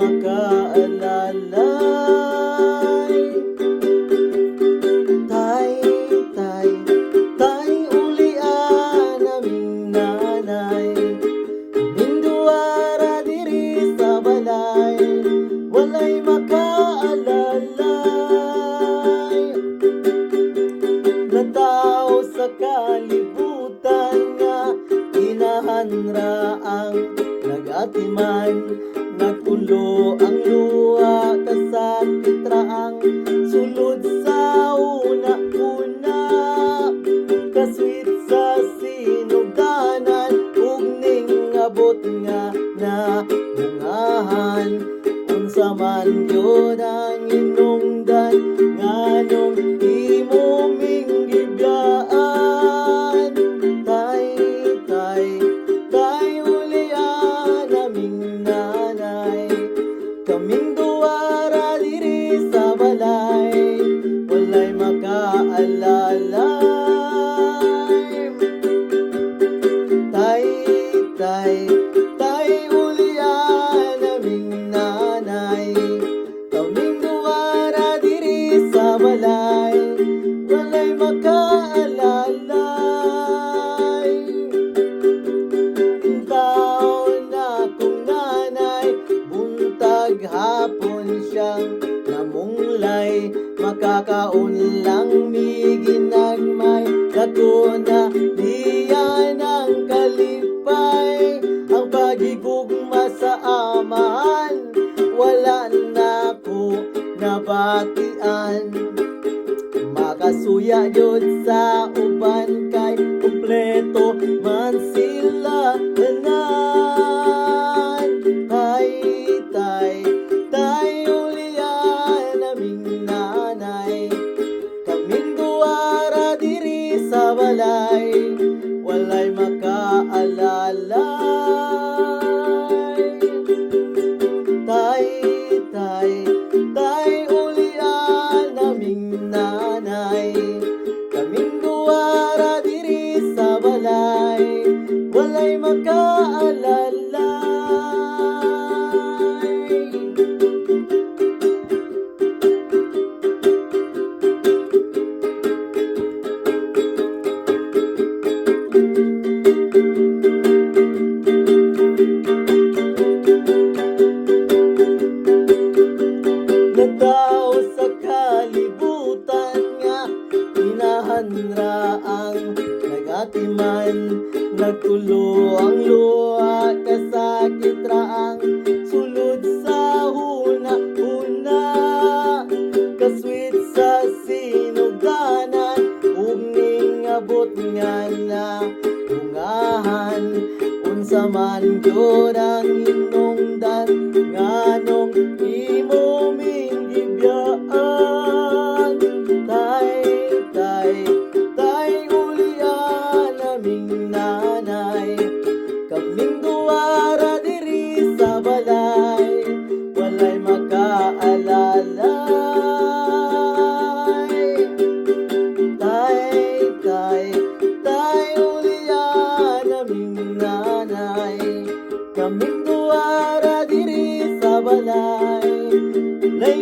makaalalay. Tay, tay, tay ulian aming nanay, minduara diri sa balay, walay makaalalay. Nataw sa kalibutan nga inahanra ang nagatiman, nagtulo ang luha kasakit raang sulod sa una-una, kaswit sa sinugdanan ug ning abot nga na bungahan. Unsa man gyud ang inungdan nganong imo ming gibyaan. Tay, tay, tay ulian aming nanay, kaming duwara diri sa balay, walay makaalalay. Tay, tay, tay ulian aming nanay, kaming duwara diri sa balay, walay makaalalay. Taon na kong nanay, buntag hapon siyang namunglay, makakaon lang miginagmay, dako na diyan ang kalipay. Ang pagigugma sa amahan, wala na ko nabatian. Makasuya yun sa uban kay kumpleto man sila tanan. Tay, tay, tay ulian aming nanay, kaming duwara diri sa balay, walay makaalalay. Tay, tay, tay ulian aming nanay, kaming duwara diri sa balay, walay makaalalay. Nagtao sa kalibutan nga inahanra ang nagatiman, nagtulo ang luha kasakit raang sulod sa huna-huna, kaswit sa sinugdanan ug ning abot nga na bungahan. Unsa man gyud ang hinungdan nganong imo ming gibyaan. Tay, tay, tay ulian aming nanay, kaming duwara diri sa balay, walay makaalalay. Tay, tay, tay ulian aming nanay, kaming duwara diri sa balay, walay